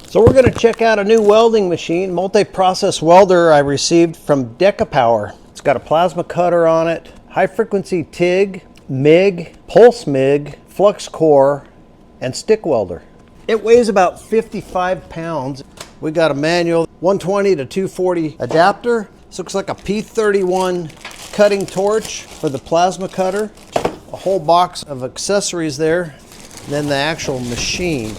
So we're going to check out a new welding machine, multi-process welder I received from Decapower. It's got a plasma cutter on it, high frequency TIG, MIG, pulse MIG, flux core, and stick welder. It weighs about 55 pounds. We got a manual 120 to 240 adapter. This looks like a P31 cutting torch for the plasma cutter. A whole box of accessories there. And then the actual machine.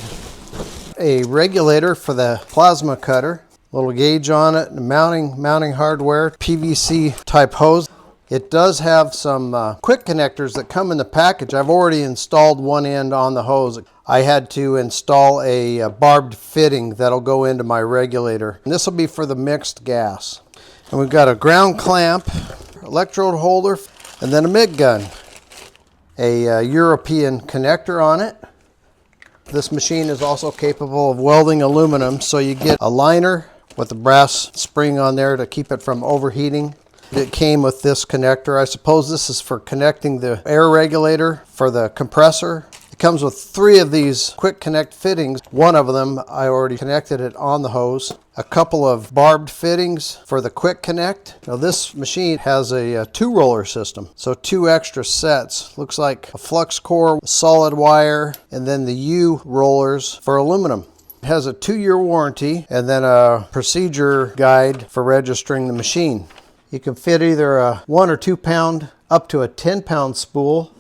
A regulator for the plasma cutter, little gauge on it, mounting hardware, PVC type hose. It does have some quick connectors that come in the package. I've already installed one end on the hose. I had to install a barbed fitting that'll go into my regulator. And this will be for the mixed gas. And we've got a ground clamp, electrode holder, and then a MIG gun. A European connector on it. This machine is also capable of welding aluminum, so you get a liner with a brass spring on there to keep it from overheating. It came with this connector. I suppose this is for connecting the air regulator for the compressor. It comes with 3 of these quick connect fittings. One of them, I already connected it on the hose. A couple of barbed fittings for the quick connect. Now this machine has a 2-roller system, so 2 extra sets. Looks like a flux core, solid wire, and then the U rollers for aluminum. It has a 2-year warranty and then a procedure guide for registering the machine. You can fit either a 1 or 2 pound up to a 10 pound spool.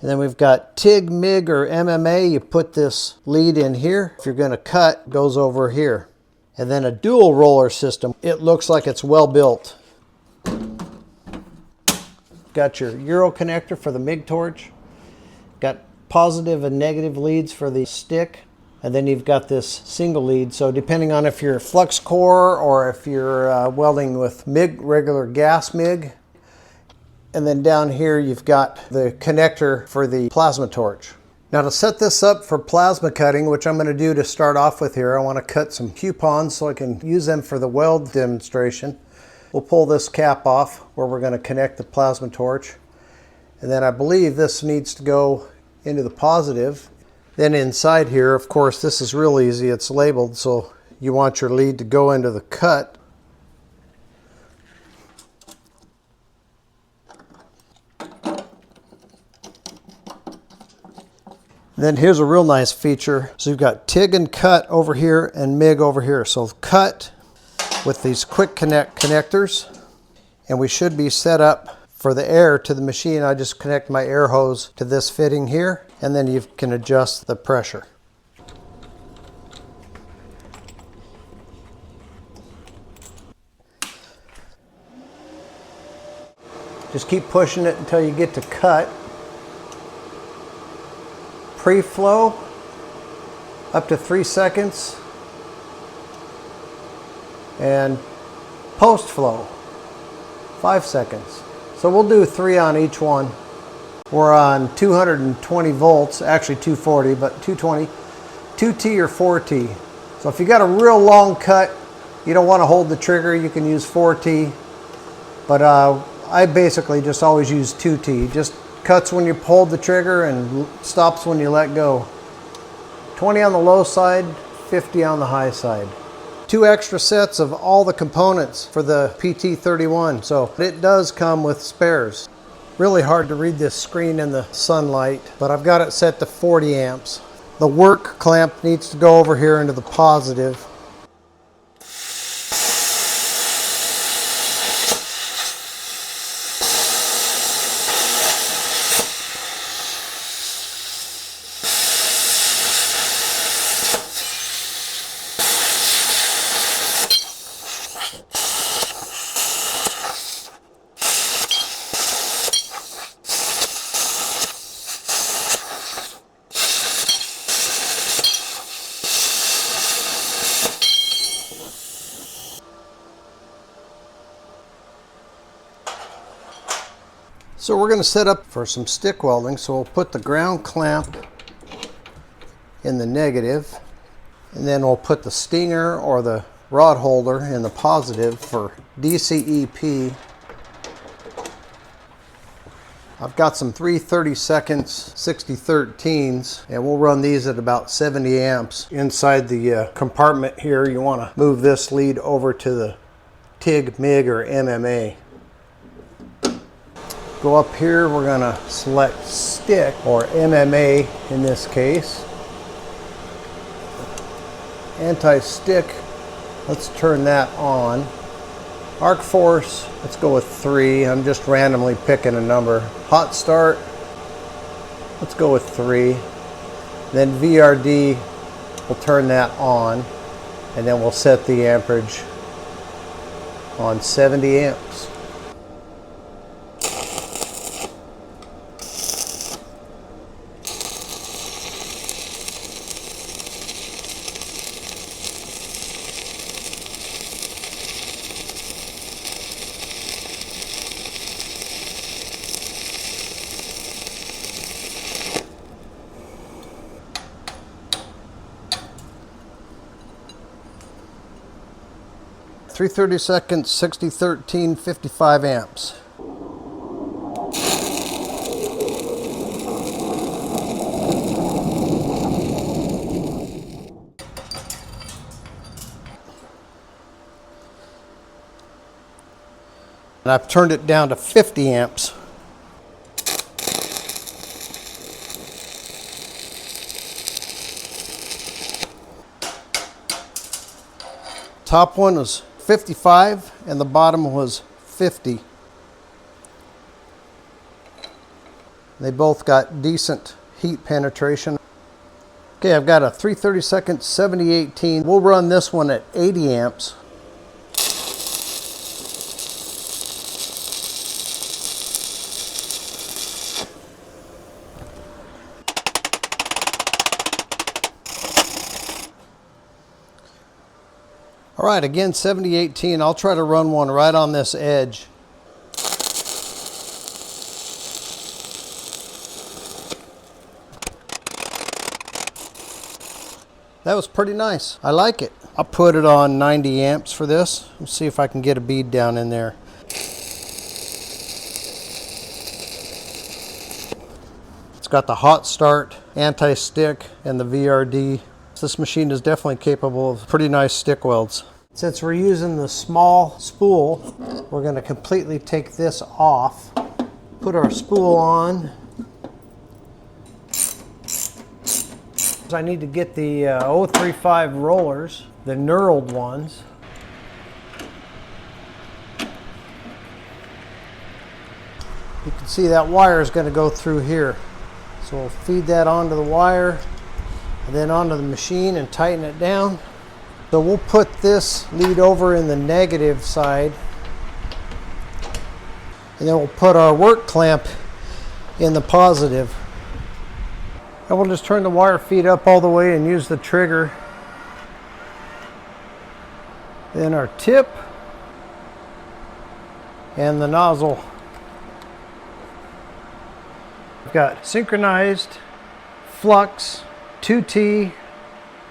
And then we've got TIG, MIG, or MMA. You put this lead in here. If you're going to cut, it goes over here. And then a dual roller system. It looks like it's well built. Got your Euro connector for the MIG torch. Got positive and negative leads for the stick. And then you've got this single lead. So depending on if you're flux core or if you're welding with MIG, regular gas MIG. And then down here you've got the connector for the plasma torch. Now to set this up for plasma cutting, which I'm going to do to start off with here, I want to cut some coupons so I can use them for the weld demonstration. We'll pull this cap off where we're going to connect the plasma torch. And then I believe this needs to go into the positive. Then inside here, of course, this is real easy. It's labeled, so you want your lead to go into the cut. Then here's a real nice feature. So you've got TIG and cut over here and MIG over here. So cut with these quick connectors, and we should be set up for the air to the machine. I just connect my air hose to this fitting here, and then you can adjust the pressure. Just keep pushing it until you get to cut. Pre-flow up to 3 seconds, and post-flow 5 seconds. So we'll do 3 on each one. We're on 220 volts, actually 240, but 220, 2T or 4T. So if you got a real long cut, you don't want to hold the trigger, you can use 4T, but I basically just always use 2T. Just cuts when you pull the trigger and stops when you let go. 20 on the low side, 50 on the high side. 2 extra sets of all the components for the PT31, so it does come with spares. Really hard to read this screen in the sunlight, but I've got it set to 40 amps. The work clamp needs to go over here into the positive. So we're going to set up for some stick welding, so we'll put the ground clamp in the negative, and then we'll put the stinger or the rod holder in the positive for DCEP. I've got some 3/32 6013s, and we'll run these at about 70 amps. Inside the compartment here, you want to move this lead over to the TIG, MIG, or MMA. Go up here, we're going to select stick, or MMA in this case. Anti-stick, let's turn that on. Arc force, let's go with 3. I'm just randomly picking a number. Hot start, let's go with 3. Then VRD, we'll turn that on, and then we'll set the amperage on 70 amps. Three 3/32 6013 55 amps. And I've turned it down to 50 amps. Top one was 55 and the bottom was 50. They both got decent heat penetration. Okay, I've got a 3/32 7018. We'll run this one at 80 amps. All right, again 7018. I'll try to run one right on this edge. That was pretty nice. I like it. I'll put it on 90 amps for this. Let's see if I can get a bead down in there. It's got the hot start, anti-stick, and the VRD. This machine is definitely capable of pretty nice stick welds. Since we're using the small spool, we're going to completely take this off. Put our spool on. I need to get the 035 rollers, the knurled ones. You can see that wire is going to go through here. So we'll feed that onto the wire and then onto the machine and tighten it down. So we'll put this lead over in the negative side, and then we'll put our work clamp in the positive. And we'll just turn the wire feed up all the way and use the trigger. Then our tip and the nozzle. We've got synchronized Flux 2T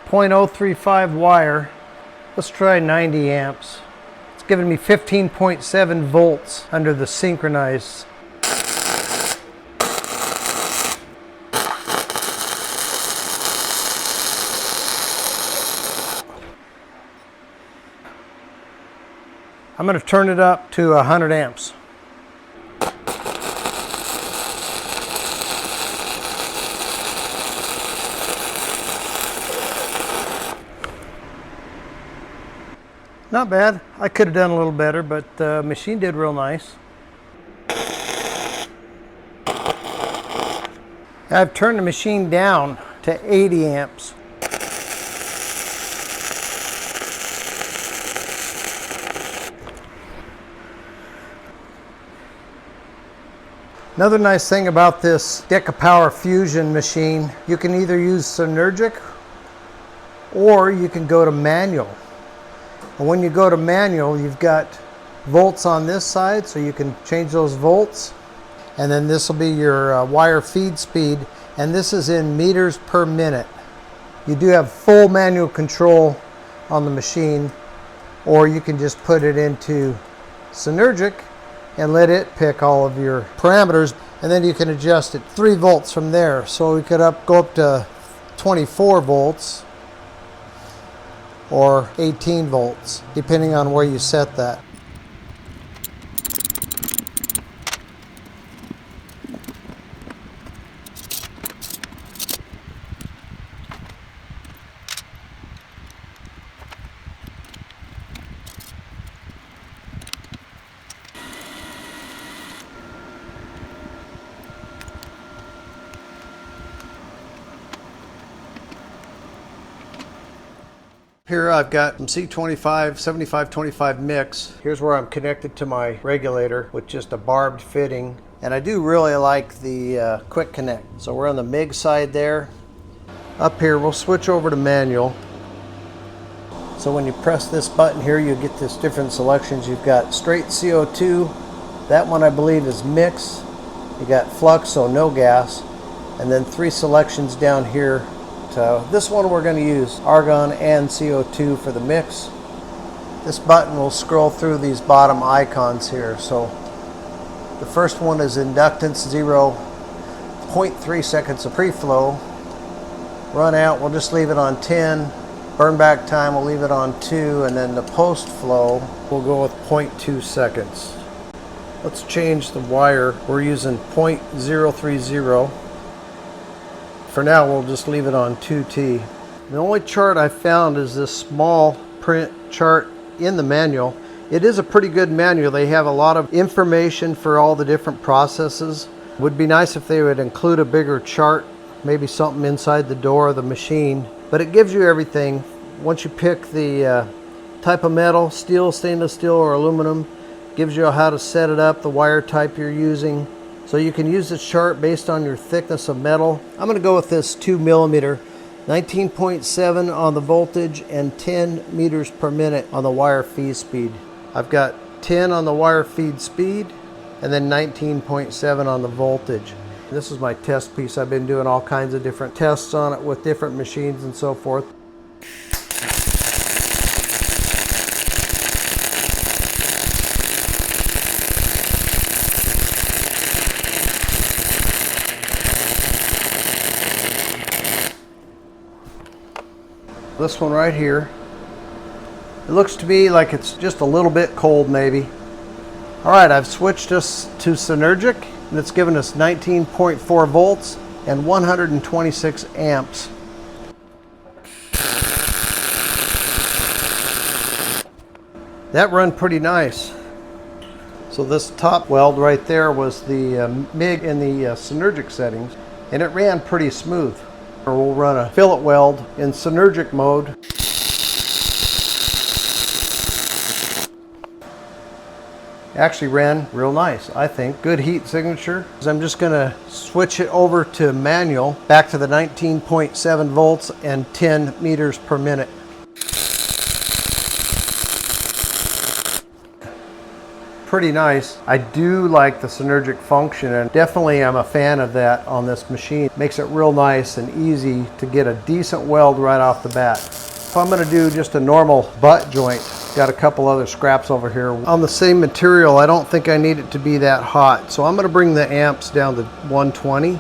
0.035 wire. Let's try 90 amps. It's giving me 15.7 volts under the synchronized. I'm going to turn it up to 100 amps. Not bad. I could have done a little better, but the machine did real nice. I've turned the machine down to 80 amps. Another nice thing about this Decapower Fusion machine, you can either use synergic or you can go to manual. And when you go to manual, you've got volts on this side, so you can change those volts. And then this will be your wire feed speed, and this is in meters per minute. You do have full manual control on the machine, or you can just put it into synergic and let it pick all of your parameters. And then you can adjust it 3 volts from there. So we could go up to 24 volts or 18 volts, depending on where you set that. Here I've got some C25, 75-25 mix. Here's where I'm connected to my regulator with just a barbed fitting. And I do really like the quick connect. So we're on the MIG side there. Up here we'll switch over to manual. So when you press this button here, you get this different selections. You've got straight CO2. That one I believe is mix. You got flux, so no gas. And then 3 selections down here. This one we're going to use argon and CO2 for the mix. This button will scroll through these bottom icons here. So the first one is inductance 0, 0.3 seconds of pre-flow. Run out, we'll just leave it on 10. Burn back time, we'll leave it on 2. And then the post flow, we'll go with 0.2 seconds. Let's change the wire. We're using 0.030. For now, we'll just leave it on 2T. The only chart I found is this small print chart in the manual. It is a pretty good manual. They have a lot of information for all the different processes. Would be nice if they would include a bigger chart, maybe something inside the door of the machine. But it gives you everything. Once you pick the type of metal, steel, stainless steel, or aluminum, gives you how to set it up, the wire type you're using. So you can use this chart based on your thickness of metal. I'm going to go with this 2mm, 19.7 on the voltage and 10 meters per minute on the wire feed speed. I've got 10 on the wire feed speed and then 19.7 on the voltage. This is my test piece. I've been doing all kinds of different tests on it with different machines and so forth. This one right here, it looks to me like it's just a little bit cold maybe. All right, I've switched this to Synergic and it's given us 19.4 volts and 126 amps. That run pretty nice. So this top weld right there was the MIG in the Synergic settings, and it ran pretty smooth. We'll run a fillet weld in Synergic mode. Actually ran real nice, I think. Good heat signature. I'm just going to switch it over to manual, back to the 19.7 volts and 10 meters per minute. Pretty nice. I do like the Synergic function, and definitely I'm a fan of that on this machine. Makes it real nice and easy to get a decent weld right off the bat. If I'm going to do just a normal butt joint, got a couple other scraps over here. On the same material, I don't think I need it to be that hot, so I'm going to bring the amps down to 120.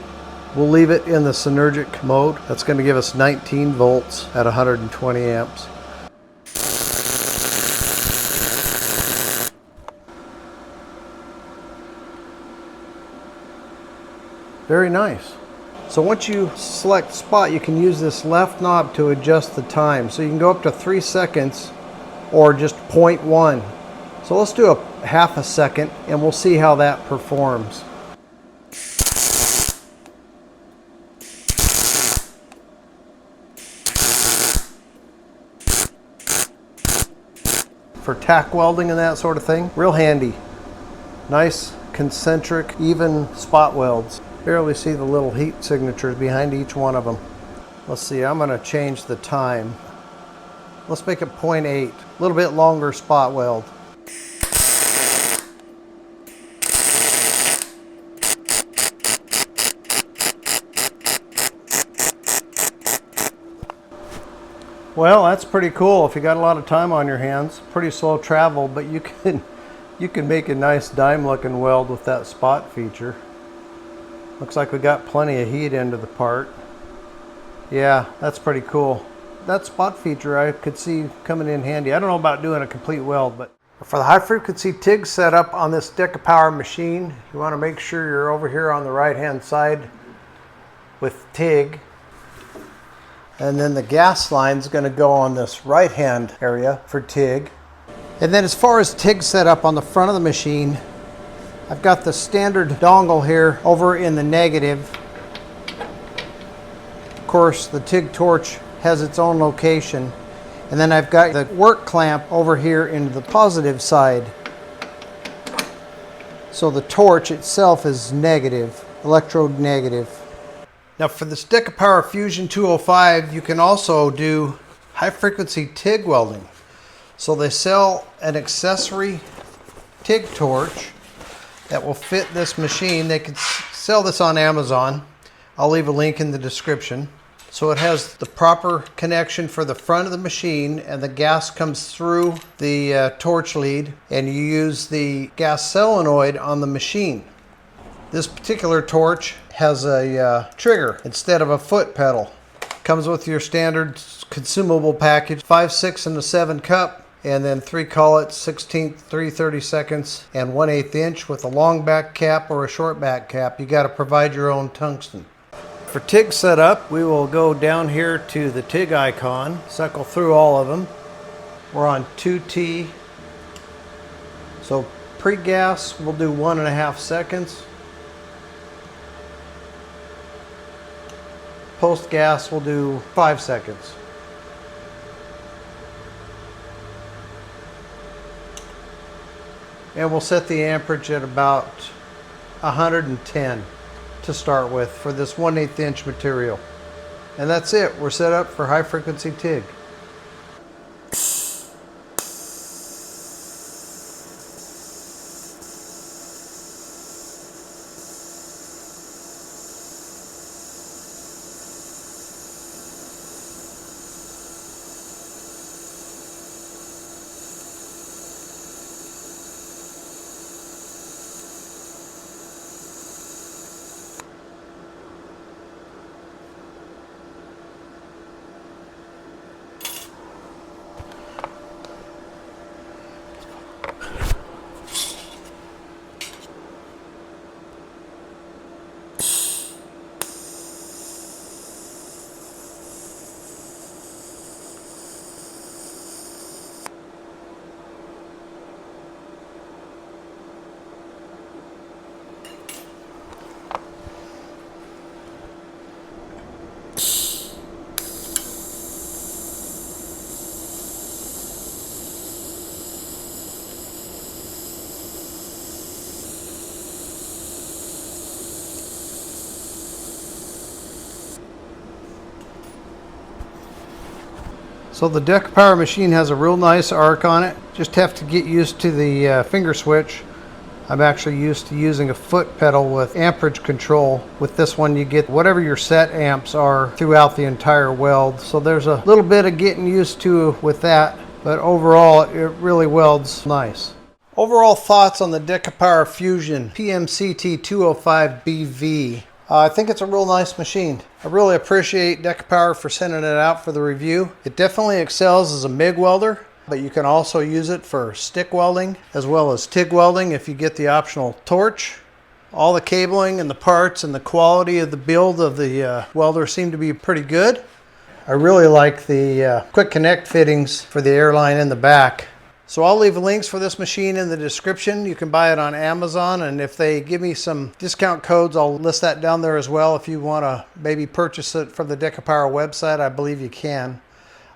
We'll leave it in the Synergic mode. That's going to give us 19 volts at 120 amps. Very nice. So once you select spot, you can use this left knob to adjust the time. So you can go up to 3 seconds or just 0.1. So let's do a half a second and we'll see how that performs. For tack welding and that sort of thing, real handy. Nice concentric, even spot welds. Barely see the little heat signatures behind each one of them. Let's see, I'm going to change the time. Let's make it 0.8, a little bit longer spot weld. Well, that's pretty cool if you got a lot of time on your hands. Pretty slow travel, but you can make a nice dime looking weld with that spot feature. Looks like we got plenty of heat into the part. Yeah, that's pretty cool. That spot feature I could see coming in handy. I don't know about doing a complete weld, but for the high frequency TIG setup on this Decapower machine, you want to make sure you're over here on the right hand side with TIG. And then the gas line is going to go on this right hand area for TIG. And then as far as TIG setup on the front of the machine, I've got the standard dongle here over in the negative. Of course, the TIG Torch has its own location. And then I've got the work clamp over here into the positive side. So the torch itself is negative, electrode negative. Now for this Decapower Fusion 205, you can also do high frequency TIG welding. So they sell an accessory TIG torch that will fit this machine. They can sell this on Amazon. I'll leave a link in the description. So it has the proper connection for the front of the machine, and the gas comes through the torch lead, and you use the gas solenoid on the machine. This particular torch has a trigger instead of a foot pedal. Comes with your standard consumable package, 5, 6, and a 7 cup, and then 3 collets, 16th, 3/32, and 1/8 inch with a long back cap or a short back cap. You got to provide your own tungsten. For TIG setup, we will go down here to the TIG icon, cycle through all of them. We're on 2T. So pre-gas, we'll do 1.5 seconds. Post-gas, we'll do 5 seconds. And we'll set the amperage at about 110 to start with for this 1/8 inch material. And that's it. We're set up for high frequency TIG. So the Decapower machine has a real nice arc on it. Just have to get used to the finger switch. I'm actually used to using a foot pedal with amperage control. With this one you get whatever your set amps are throughout the entire weld. So there's a little bit of getting used to with that, but overall it really welds nice. Overall thoughts on the Decapower Fusion PMCT 205BV. I think it's a real nice machine. I really appreciate Decapower for sending it out for the review. It definitely excels as a MIG welder, but you can also use it for stick welding as well as TIG welding if you get the optional torch. All the cabling and the parts and the quality of the build of the welder seem to be pretty good. I really like the quick connect fittings for the airline in the back. So I'll leave links for this machine in the description. You can buy it on Amazon, and if they give me some discount codes, I'll list that down there as well. If you want to maybe purchase it from the Decapower website, I believe you can.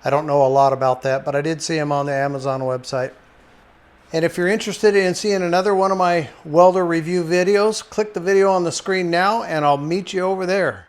I don't know a lot about that, but I did see them on the Amazon website. And if you're interested in seeing another one of my welder review videos, click the video on the screen now, and I'll meet you over there.